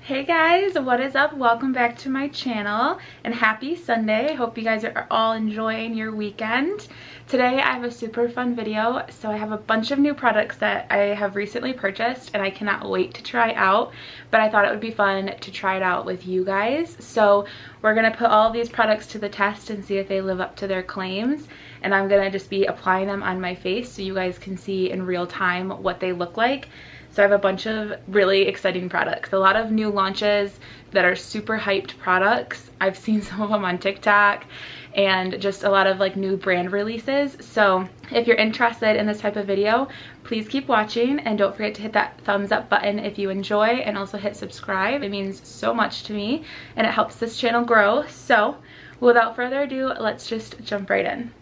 Hey guys, what is up? Welcome back to my channel and happy Sunday. Hope you guys are all enjoying your weekend. Today I have a super fun video. So I have a bunch of new products that I have recently purchased and I cannot wait to try out, but I thought it would be fun to try it out with you guys. So we're gonna put all of these products to the test and see if they live up to their claims, and I'm gonna just be applying them on my face so you guys can see in real time what they look like. So I have a bunch of really exciting products, a lot of new launches that are super hyped products. I've seen some of them on TikTok and just a lot of like new brand releases. So if you're interested in this type of video, please keep watching and don't forget to hit that thumbs up button if you enjoy, and also hit subscribe. It means so much to me and it helps this channel grow. So without further ado, let's just jump right in.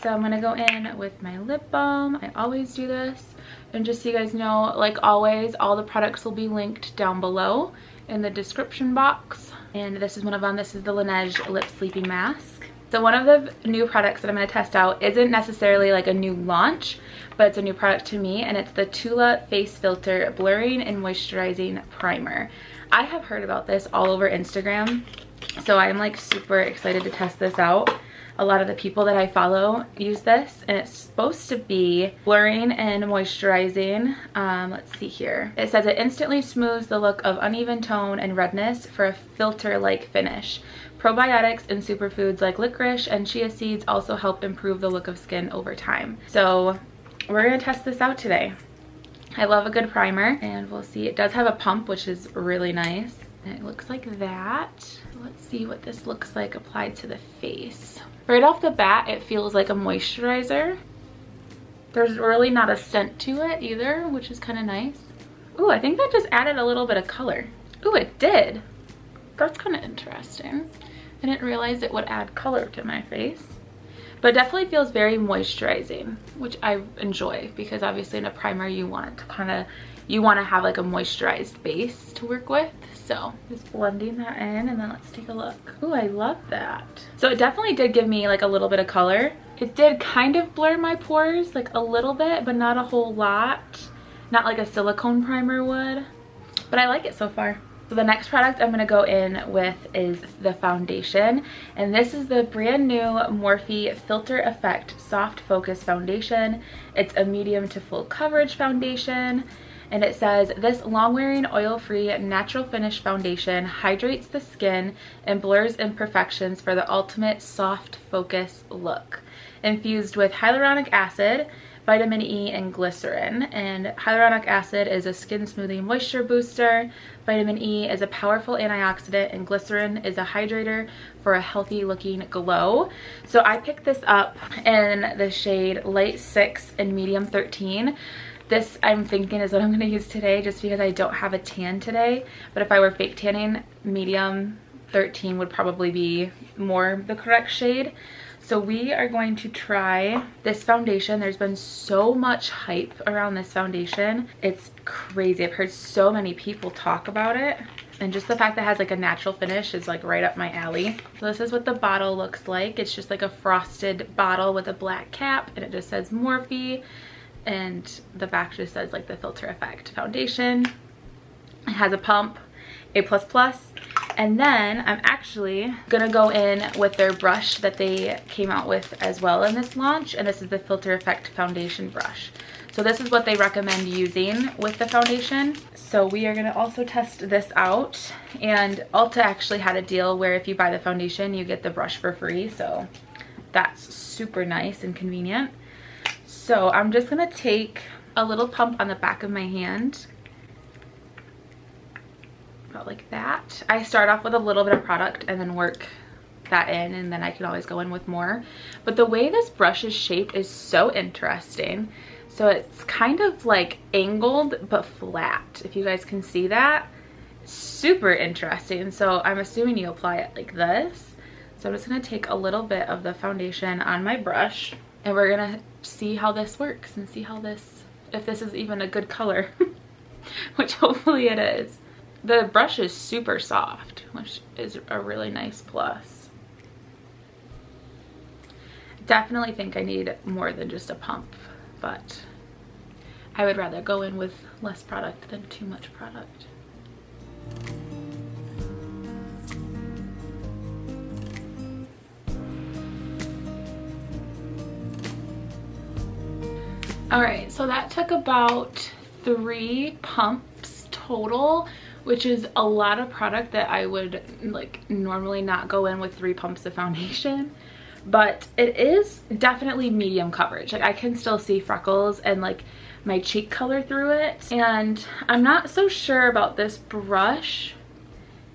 So I'm gonna go in with my lip balm. I always do this. And just so you guys know, like always, all the products will be linked down below in the description box. And this is one of them. This is the Laneige Lip Sleeping Mask. So one of the new products that I'm gonna test out isn't necessarily like a new launch, but it's a new product to me, and it's the Tula Face Filter Blurring and Moisturizing Primer. I have heard about this all over Instagram, so I'm like super excited to test this out. A lot of the people that I follow use this, and it's supposed to be blurring and moisturizing. Let's see here. It says it instantly smooths the look of uneven tone and redness for a filter-like finish. Probiotics and superfoods like licorice and chia seeds also help improve the look of skin over time. So we're gonna test this out today. I love a good primer, and we'll see. It does have a pump, which is really nice. And it looks like that. Let's see what this looks like applied to the face. Right off the bat, it feels like a moisturizer. There's really not a scent to it either, which is kind of nice. Ooh, I think that just added a little bit of color. Ooh, it did. That's kind of interesting. I didn't realize it would add color to my face. But it definitely feels very moisturizing, which I enjoy, because obviously in a primer you want it to kind of, you want to have like a moisturized base to work with. So just blending that in, and then let's take a look. Ooh, I love that. So it definitely did give me like a little bit of color. It did kind of blur my pores like a little bit, but not a whole lot. Not like a silicone primer would, but I like it so far. So the next product I'm gonna go in with is the foundation, and this is the brand new Morphe Filter Effect Soft Focus Foundation. It's a medium to full coverage foundation. And it says, this long-wearing, oil-free, natural finish foundation hydrates the skin and blurs imperfections for the ultimate soft focus look. Infused with hyaluronic acid, vitamin E, and glycerin. And hyaluronic acid is a skin smoothing moisture booster. Vitamin E is a powerful antioxidant, and glycerin is a hydrator for a healthy looking glow. So I picked this up in the shade Light 6 and Medium 13. This, I'm thinking, is what I'm going to use today, just because I don't have a tan today. But if I were fake tanning, medium 13 would probably be more the correct shade. So we are going to try this foundation. There's been so much hype around this foundation. It's crazy. I've heard so many people talk about it. And just the fact that it has like a natural finish is like right up my alley. So this is what the bottle looks like. It's just like a frosted bottle with a black cap, and it just says Morphe. And the back just says like the Filter Effect foundation. It has a pump, A++, and then I'm actually gonna go in with their brush that they came out with as well in this launch, and this is the Filter Effect foundation brush. So this is what they recommend using with the foundation. So we are gonna also test this out, and Ulta actually had a deal where if you buy the foundation, you get the brush for free, so that's super nice and convenient. So I'm just gonna take a little pump on the back of my hand, about like that. I start off with a little bit of product and then work that in, and then I can always go in with more. But the way this brush is shaped is so interesting. So it's kind of like angled but flat, if you guys can see that. Super interesting. So I'm assuming you apply it like this. So I'm just gonna take a little bit of the foundation on my brush, and we're gonna see how this works and see how this, if this is even a good color, which hopefully it is. The brush is super soft, which is a really nice plus. Definitely think I need more than just a pump, but I would rather go in with less product than too much product. All right, so that took about 3 pumps total, which is a lot of product that I would like normally not go in with 3 pumps of foundation. But it is definitely medium coverage. Like I can still see freckles and like my cheek color through it. And I'm not so sure about this brush.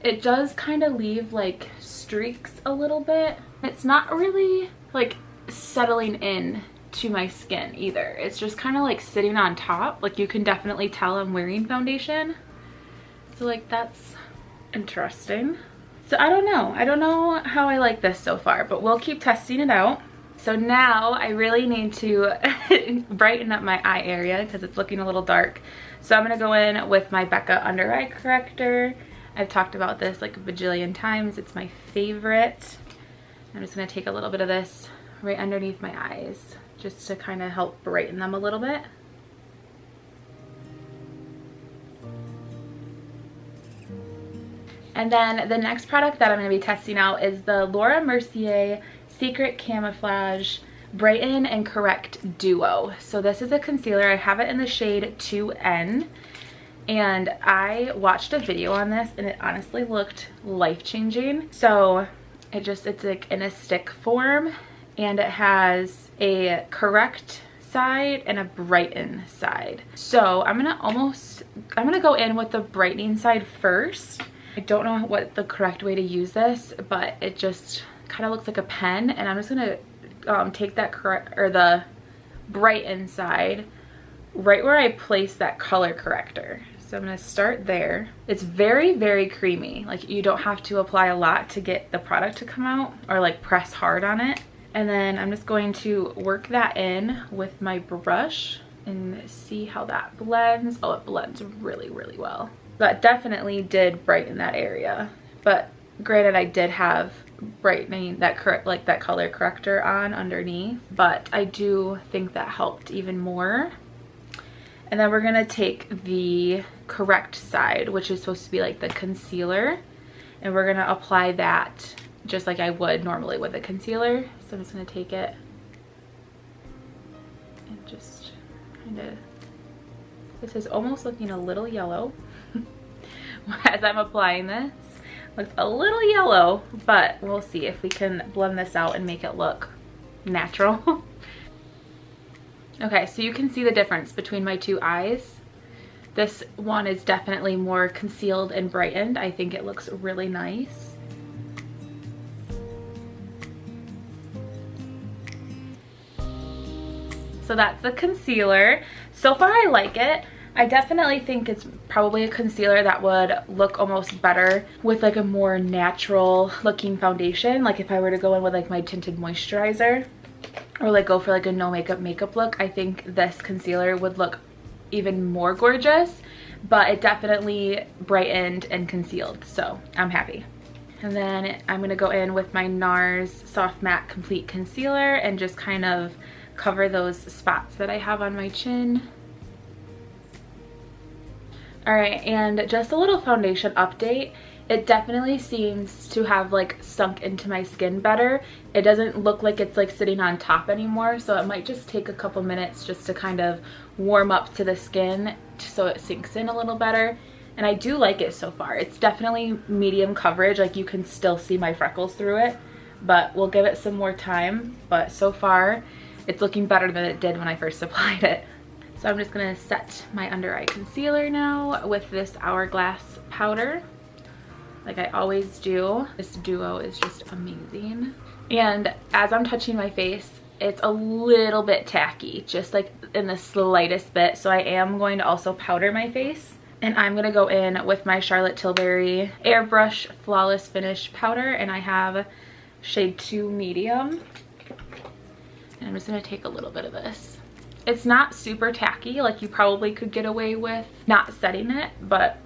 It does kind of leave like streaks a little bit. It's not really like settling in to my skin either. It's just kind of like sitting on top. Like you can definitely tell I'm wearing foundation. So like that's interesting. So I don't know how I like this so far, but we'll keep testing it out. So now I really need to brighten up my eye area because it's looking a little dark. So I'm gonna go in with my Becca under eye corrector. I've talked about this like a bajillion times. It's my favorite. I'm just gonna take a little bit of this right underneath my eyes just to kind of help brighten them a little bit. And then the next product that I'm going to be testing out is the Laura Mercier Secret Camouflage Brighten and Correct Duo. So this is a concealer. I have it in the shade 2N. And I watched a video on this and it honestly looked life-changing. So it's like in a stick form and it has a correct side and a brighten side. So I'm gonna go in with the brightening side first. I don't know what the correct way to use this, but it just kind of looks like a pen, and I'm just gonna take that the brighten side right where I place that color corrector. So I'm gonna start there. It's very, very creamy. Like you don't have to apply a lot to get the product to come out or like press hard on it. And then I'm just going to work that in with my brush and see how that blends. Oh, it blends really, really well. That definitely did brighten that area. But granted, I did have brightening that color corrector on underneath, but I do think that helped even more. And then we're gonna take the correct side, which is supposed to be like the concealer, and we're gonna apply that just like I would normally with a concealer. So I'm just gonna take it and just kind of, this is almost looking a little yellow as I'm applying this. Looks a little yellow, but we'll see if we can blend this out and make it look natural. Okay, so you can see the difference between my two eyes. This one is definitely more concealed and brightened. I think it looks really nice. So that's the concealer. So far I like it. I definitely think it's probably a concealer that would look almost better with like a more natural looking foundation. Like if I were to go in with like my tinted moisturizer or like go for like a no makeup look, I think this concealer would look even more gorgeous, but it definitely brightened and concealed, so I'm happy. And then I'm gonna go in with my NARS Soft Matte Complete Concealer and just kind of cover those spots that I have on my chin. All right, and just a little foundation update. It definitely seems to have like sunk into my skin better. It doesn't look like it's like sitting on top anymore, so it might just take a couple minutes just to kind of warm up to the skin so it sinks in a little better. And I do like it so far. It's definitely medium coverage, like you can still see my freckles through it, but we'll give it some more time. But so far, it's looking better than it did when I first applied it. So I'm just gonna set my under eye concealer now with this Hourglass powder, like I always do. This duo is just amazing. And as I'm touching my face, it's a little bit tacky, just like in the slightest bit. So I am going to also powder my face. And I'm gonna go in with my Charlotte Tilbury Airbrush Flawless Finish powder, and I have shade 2 medium. And I'm just gonna take a little bit of this. It's not super tacky, like you probably could get away with not setting it, but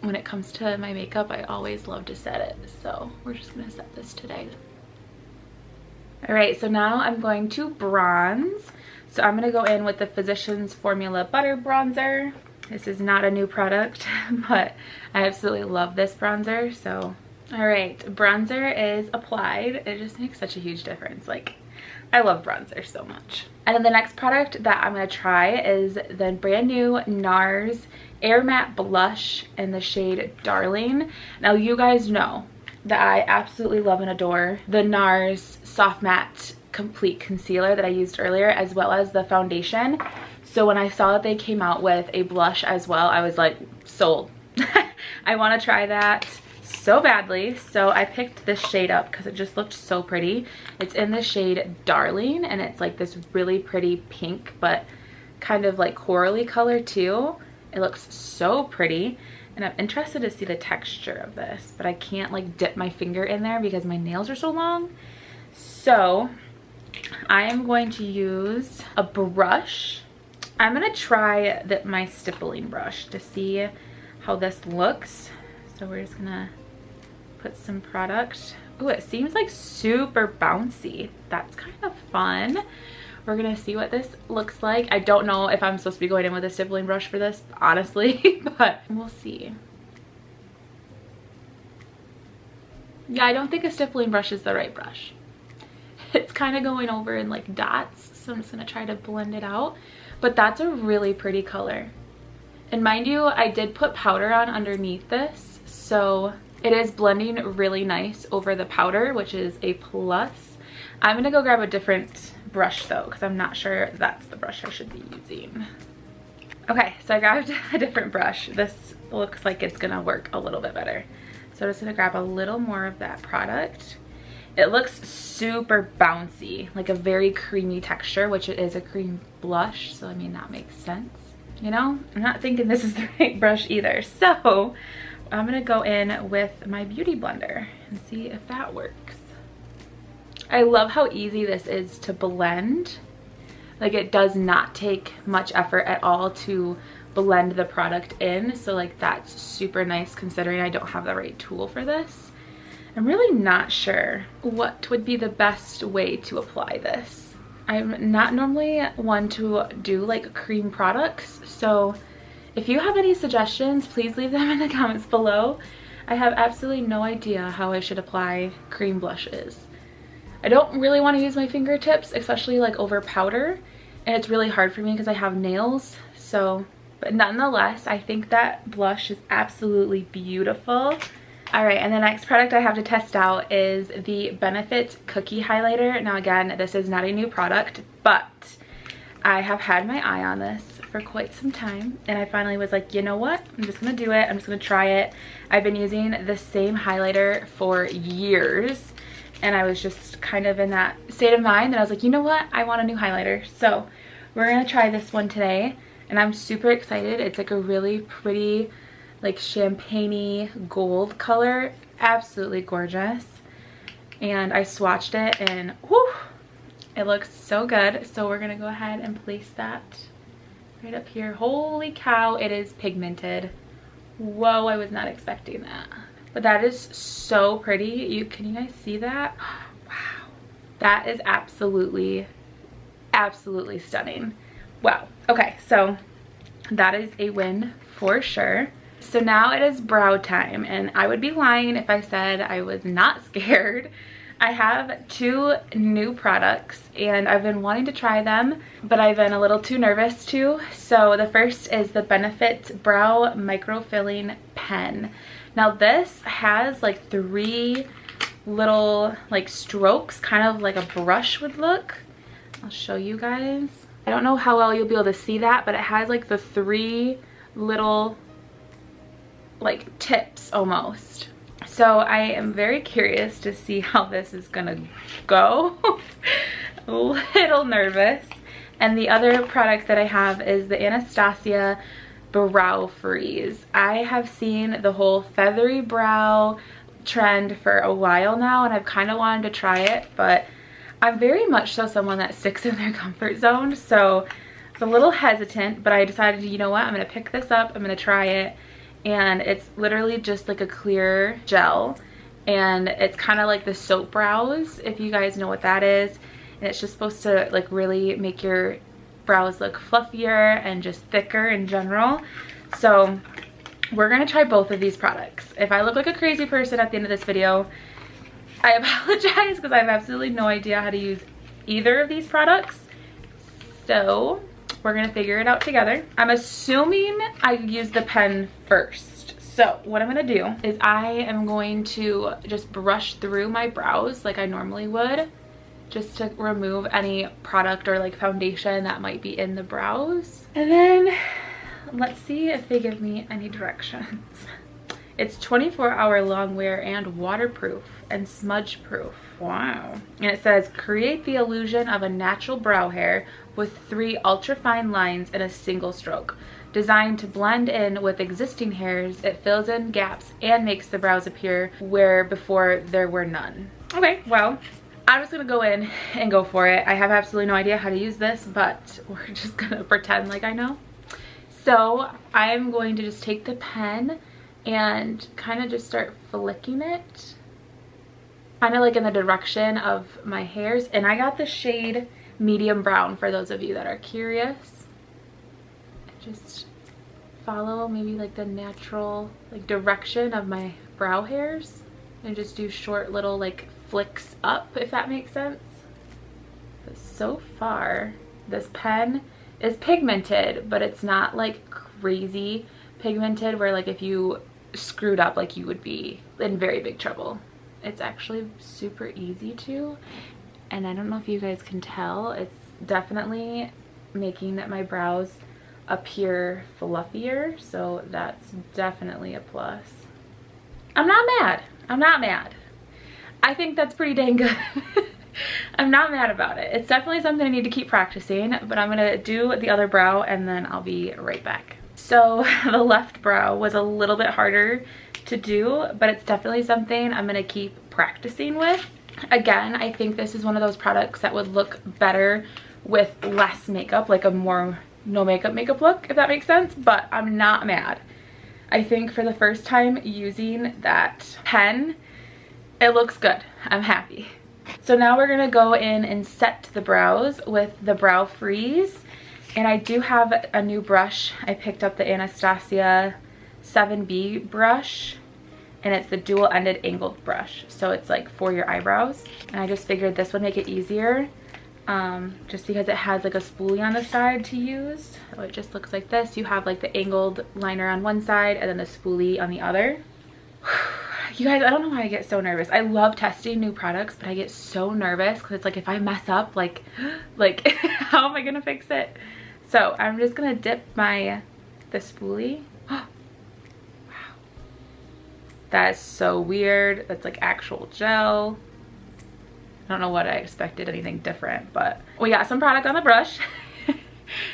when it comes to my makeup, I always love to set it. So we're just gonna set this today. All right, so now I'm going to bronze. So I'm gonna go in with the Physicians Formula Butter Bronzer. This is not a new product, but I absolutely love this bronzer. So, all right, bronzer is applied. It just makes such a huge difference. Like, I love bronzer so much. And then the next product that I'm going to try is the brand new NARS Air Matte Blush in the shade Darling. Now you guys know that I absolutely love and adore the NARS Soft Matte Complete Concealer that I used earlier, as well as the foundation. So when I saw that they came out with a blush as well, I was like, sold. I want to try that so badly. So I picked this shade up because it just looked so pretty. It's in the shade Darling, and it's like this really pretty pink but kind of like corally color too. It looks so pretty, and I'm interested to see the texture of this, but I can't like dip my finger in there because my nails are so long. So I am going to use a brush. I'm gonna try my stippling brush to see how this looks. So we're just gonna put some product. Oh, it seems like super bouncy. That's kind of fun. We're gonna see what this looks like. I don't know if I'm supposed to be going in with a stippling brush for this, honestly, but we'll see. Yeah, I don't think a stippling brush is the right brush. It's kind of going over in like dots, so I'm just gonna try to blend it out. But that's a really pretty color. And mind you, I did put powder on underneath this, so it is blending really nice over the powder, which is a plus. I'm gonna go grab a different brush though, because I'm not sure that's the brush I should be using. Okay, so I grabbed a different brush. This looks like it's gonna work a little bit better. So I'm just gonna grab a little more of that product. It looks super bouncy, like a very creamy texture, which it is a cream blush, so I mean that makes sense. You know, I'm not thinking this is the right brush either. So I'm gonna go in with my beauty blender and see if that works. I love how easy this is to blend. Like, it does not take much effort at all to blend the product in. So like that's super nice considering I don't have the right tool for this. I'm really not sure what would be the best way to apply this. I'm not normally one to do like cream products, so if you have any suggestions, please leave them in the comments below. I have absolutely no idea how I should apply cream blushes. I don't really want to use my fingertips, especially like over powder, and it's really hard for me because I have nails. So, but nonetheless, I think that blush is absolutely beautiful. All right, and the next product I have to test out is the Benefit Cookie Highlighter. Now again, this is not a new product, but I have had my eye on this for quite some time, and I finally was like, you know what? I'm just gonna do it. I'm just gonna try it. I've been using the same highlighter for years, and I was just kind of in that state of mind that I was like, you know what? I want a new highlighter. So we're gonna try this one today, and I'm super excited. It's like a really pretty, like champagne-y gold color, absolutely gorgeous. And I swatched it and whew, it looks so good. So we're gonna go ahead and place that right up here. Holy cow, it is pigmented. Whoa, I was not expecting that. But that is so pretty. Can you guys see that? Wow, that is absolutely stunning. Wow. Okay, so that is a win for sure. So now it is brow time, and I would be lying if I said I was not scared. I have two new products and I've been wanting to try them, but I've been a little too nervous to. So the first is the Benefit Brow Microfilling Pen. Now this has like 3 little like strokes, kind of like a brush would look. I'll show you guys. I don't know how well you'll be able to see that, but it has like the 3 little like tips almost. So I am very curious to see how this is gonna go. A little nervous. And the other product that I have is the Anastasia Brow Freeze. I have seen the whole feathery brow trend for a while now, and I've kind of wanted to try it, but I'm very much so someone that sticks in their comfort zone, so it's a little hesitant, but I decided, you know what, I'm gonna pick this up, I'm gonna try it. And it's literally just like a clear gel, and it's kind of like the soap brows, if you guys know what that is. And it's just supposed to like really make your brows look fluffier and just thicker in general. So we're gonna try both of these products. If I look like a crazy person at the end of this video, I apologize because I have absolutely no idea how to use either of these products. So we're gonna figure it out together. I'm assuming I use the pen first. So what I'm gonna do is I am going to just brush through my brows like I normally would, just to remove any product or like foundation that might be in the brows. And then let's see if they give me any directions. It's 24-hour long wear and waterproof and smudge proof. Wow. And it says, create the illusion of a natural brow hair with 3 ultra-fine lines in a single stroke. Designed to blend in with existing hairs, it fills in gaps and makes the brows appear where before there were none. Okay, well, I'm just gonna go in and go for it. I have absolutely no idea how to use this, but we're just gonna pretend like I know. So I'm going to just take the pen and kind of just start flicking it, kind of like in the direction of my hairs. And I got the shade medium brown for those of you that are curious. Just follow maybe like the natural like direction of my brow hairs and just do short little like flicks up, if that makes sense. But so far this pen is pigmented, but it's not like crazy pigmented where like if you screwed up like you would be in very big trouble. It's actually super easy to, and I don't know if you guys can tell, it's definitely making my brows appear fluffier, so that's definitely a plus. I'm not mad. I'm not mad. I think that's pretty dang good. I'm not mad about it. It's definitely something I need to keep practicing, but I'm gonna do the other brow and then I'll be right back. So the left brow was a little bit harder to do, but it's definitely something I'm gonna keep practicing with. Again, I think this is one of those products that would look better with less makeup, like a more no makeup look, if that makes sense, but I'm not mad. I think for the first time using that pen, it looks good. I'm happy. So now we're gonna go in and set the brows with the Brow Freeze. And I do have a new brush. I picked up the Anastasia 7B brush, and it's the dual-ended angled brush. So it's like for your eyebrows. And I just figured this would make it easier, just because it has like a spoolie on the side to use. So it just looks like this. You have like the angled liner on one side and then the spoolie on the other. You guys, I don't know why I get so nervous. I love testing new products, but I get so nervous because it's like if I mess up, like how am I gonna fix it? So I'm just gonna dip the spoolie. Wow, that is so weird. That's like actual gel. I don't know what I expected, anything different, but we got some product on the brush.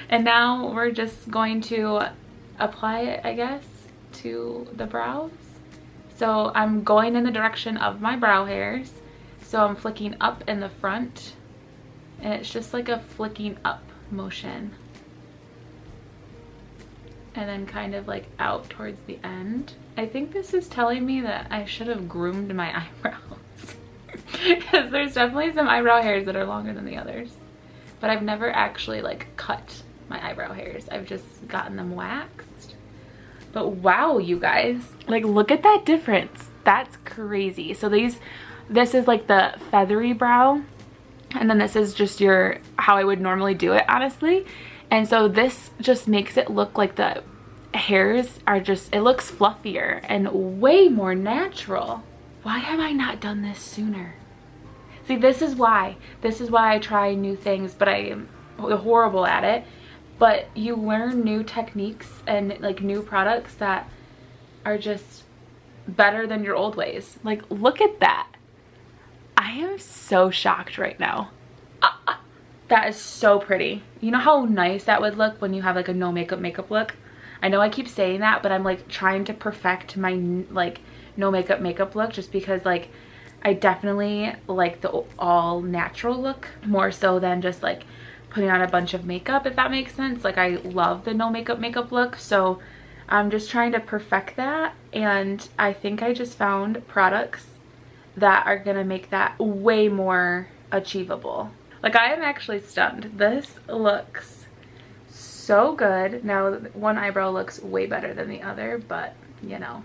And now we're just going to apply it, I guess, to the brows. So I'm going in the direction of my brow hairs. So I'm flicking up in the front, and it's just like a flicking up motion. And then kind of like out towards the end. I think this is telling me that I should have groomed my eyebrows. Because there's definitely some eyebrow hairs that are longer than the others. But I've never actually like cut my eyebrow hairs. I've just gotten them waxed. But wow, you guys, like look at that difference. That's crazy. So this is like the feathery brow, and then this is just how I would normally do it, honestly. And so this just makes it look like the hairs are just, it looks fluffier and way more natural. Why have I not done this sooner? See, this is why I try new things, but I am horrible at it. But you learn new techniques and like new products that are just better than your old ways. Like, look at that. I am so shocked right now. That is so pretty. You know how nice that would look when you have like a no makeup look? I know I keep saying that, but I'm like trying to perfect my like no makeup look, just because like I definitely like the all natural look more so than just like putting on a bunch of makeup, if that makes sense. Like I love the no makeup look, so I'm just trying to perfect that. And I think I just found products that are gonna make that way more achievable. Like, I am actually stunned. This looks so good. Now, one eyebrow looks way better than the other, but, you know.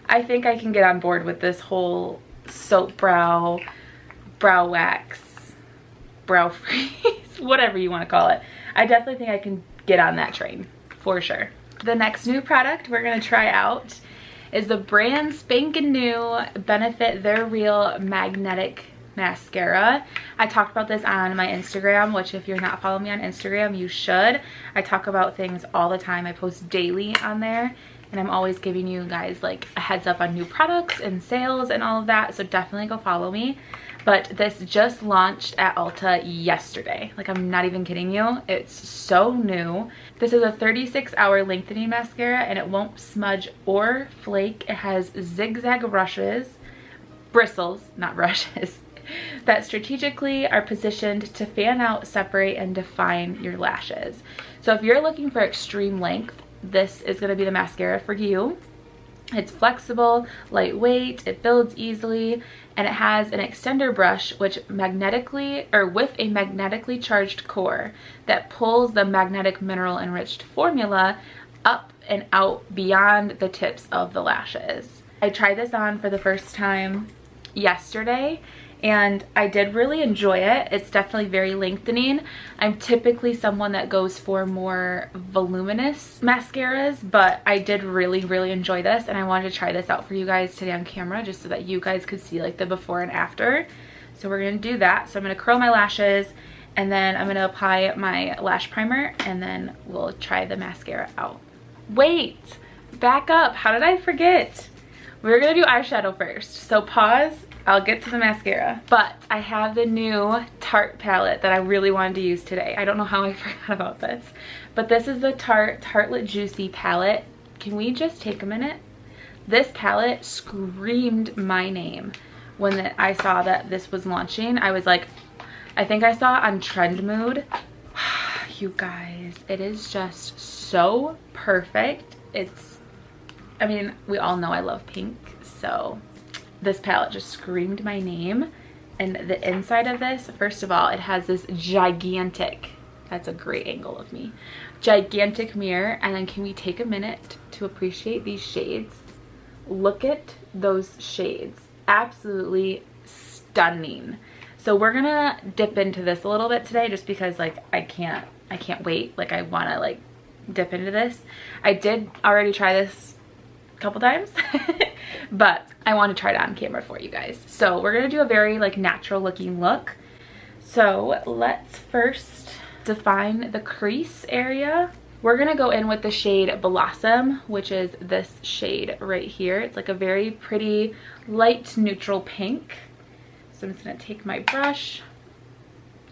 I think I can get on board with this whole soap brow wax brow freeze, whatever you want to call it. I definitely think I can get on that train for sure. The next new product we're gonna try out is the brand spanking new Benefit They're Real Magnetic Mascara. I talked about this on my Instagram, which if you're not following me on Instagram, you should. I talk about things all the time. I post daily on there, and I'm always giving you guys like a heads up on new products and sales and all of that, so definitely go follow me. But this just launched at Ulta yesterday. Like, I'm not even kidding you. It's so new. This is a 36-hour lengthening mascara, and it won't smudge or flake. It has zigzag bristles, not brushes, that strategically are positioned to fan out, separate, and define your lashes. So if you're looking for extreme length, this is going to be the mascara for you. It's flexible, lightweight, it builds easily, and it has an extender brush with a magnetically charged core that pulls the magnetic mineral enriched formula up and out beyond the tips of the lashes. I tried this on for the first time yesterday, and I did really enjoy it. It's definitely very lengthening. I'm typically someone that goes for more voluminous mascaras, but I did really enjoy this, and I wanted to try this out for you guys today on camera just so that you guys could see like the before and after. So we're gonna do that. So I'm gonna curl my lashes, and then I'm gonna apply my lash primer, and then we'll try the mascara out. Wait, back up, how did I forget? We're gonna do eyeshadow first, so pause. I'll get to the mascara. But I have the new Tarte palette that I really wanted to use today. I don't know how I forgot about this. But this is the Tarte Tartelette Juicy palette. Can we just take a minute? This palette screamed my name when I saw that this was launching. I was like, I think I saw it on Trend Mood. You guys, it is just so perfect. I mean, we all know I love pink, so this palette just screamed my name. And the inside of this, first of all, it has this gigantic, that's a great angle of me, gigantic mirror. And then can we take a minute to appreciate these shades? Look at those shades, absolutely stunning. So we're gonna dip into this a little bit today just because like I can't wait. Like, I wanna like dip into this. I did already try this a couple times but I want to try it on camera for you guys. So we're gonna do a very like natural looking look. So let's first define the crease area. We're gonna go in with the shade Blossom, which is this shade right here. It's like a very pretty light neutral pink. So I'm just gonna take my brush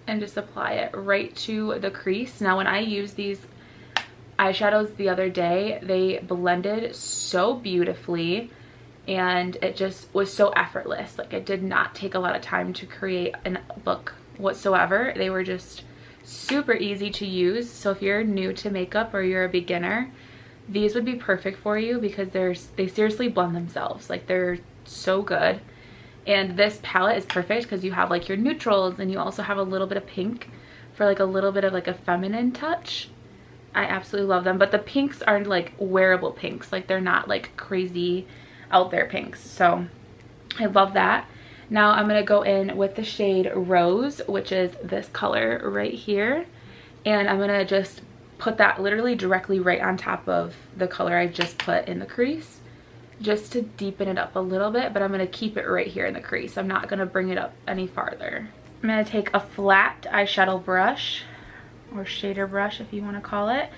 and just apply it right to the crease. Now when I use these eyeshadows the other day, they blended so beautifully, and it just was so effortless. Like, it did not take a lot of time to create a look whatsoever. They were just super easy to use. So if you're new to makeup or you're a beginner, these would be perfect for you because they seriously blend themselves. Like, they're so good. And this palette is perfect because you have like your neutrals, and you also have a little bit of pink for like a little bit of like a feminine touch. I absolutely love them, but the pinks aren't like wearable pinks. Like, they're not like crazy out there pinks, so I love that. Now I'm gonna go in with the shade Rose, which is this color right here, and I'm gonna just put that literally directly right on top of the color I just put in the crease, just to deepen it up a little bit, but I'm gonna keep it right here in the crease. I'm not gonna bring it up any farther. I'm gonna take a flat eyeshadow brush, or shader brush if you want to call it,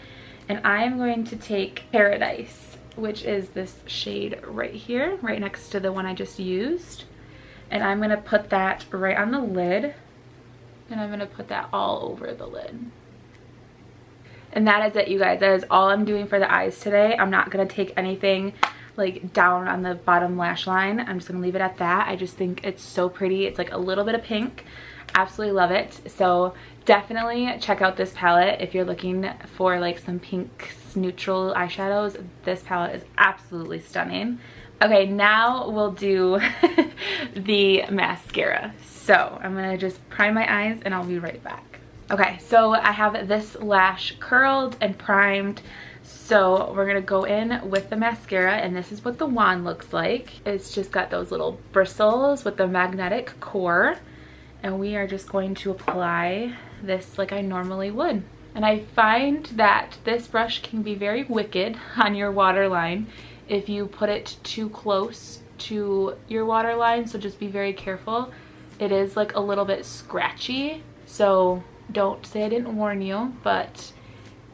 and I am going to take Paradise, which is this shade right here, right next to the one I just used, and I'm going to put that right on the lid, and I'm going to put that all over the lid. And that is it, you guys. That is all I'm doing for the eyes today. I'm not going to take anything like down on the bottom lash line. I'm just going to leave it at that. I just think it's so pretty. It's like a little bit of pink. Absolutely love it. So definitely check out this palette if you're looking for like some pink neutral eyeshadows. This palette is absolutely stunning. Okay, now we'll do the mascara. So I'm gonna just prime my eyes and I'll be right back. Okay, so I have this lash curled and primed. So we're gonna go in with the mascara, and this is what the wand looks like. It's just got those little bristles with the magnetic core. and we are just going to apply this like I normally would. And I find that this brush can be very wicked on your waterline if you put it too close to your waterline, so just be very careful. It is like a little bit scratchy, so don't say I didn't warn you, but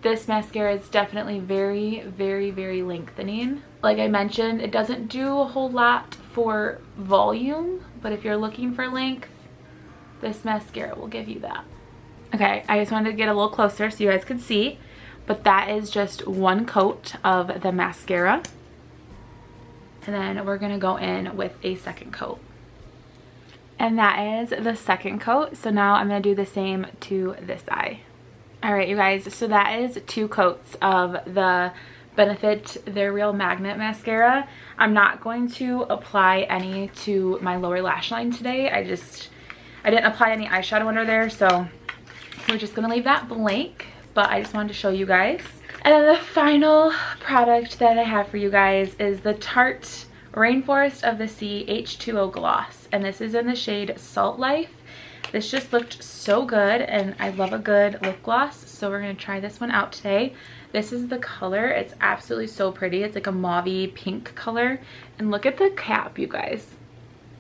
this mascara is definitely very, very, very lengthening. Like I mentioned, it doesn't do a whole lot for volume, but if you're looking for length, this mascara will give you that. Okay, I just wanted to get a little closer so you guys could see, but that is just one coat of the mascara. And then we're gonna go in with a second coat. And that is the second coat. So now I'm gonna do the same to this eye. All right, you guys, so that is 2 coats of the Benefit They're Real Magnet Mascara. I'm not going to apply any to my lower lash line today. I didn't apply any eyeshadow under there, so we're just gonna leave that blank, but I just wanted to show you guys. And then the final product that I have for you guys is the Tarte Rainforest of the Sea H2O Gloss, and this is in the shade Salt Life. This just looked so good, and I love a good lip gloss, so we're gonna try this one out today. This is the color. It's absolutely so pretty. It's like a mauvey pink color, and look at the cap, you guys.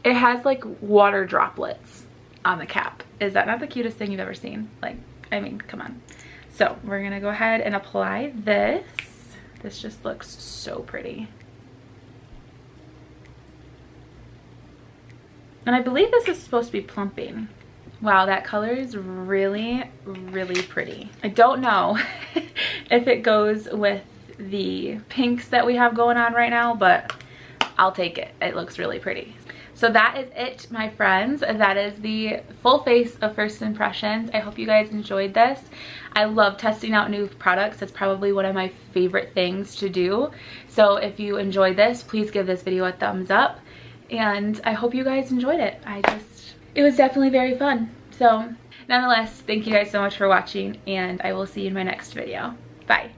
It has like water droplets on the cap. Is that not the cutest thing you've ever seen? Like, I mean, come on. So we're gonna go ahead and apply this. This just looks so pretty. And I believe this is supposed to be plumping. Wow, that color is really, really pretty. I don't know if it goes with the pinks that we have going on right now, but I'll take it. It looks really pretty. So that is it, my friends. That is the full face of first impressions. I hope you guys enjoyed this. I love testing out new products. It's probably one of my favorite things to do. So if you enjoyed this, please give this video a thumbs up. And I hope you guys enjoyed it. It was definitely very fun. So nonetheless, thank you guys so much for watching, and I will see you in my next video. Bye.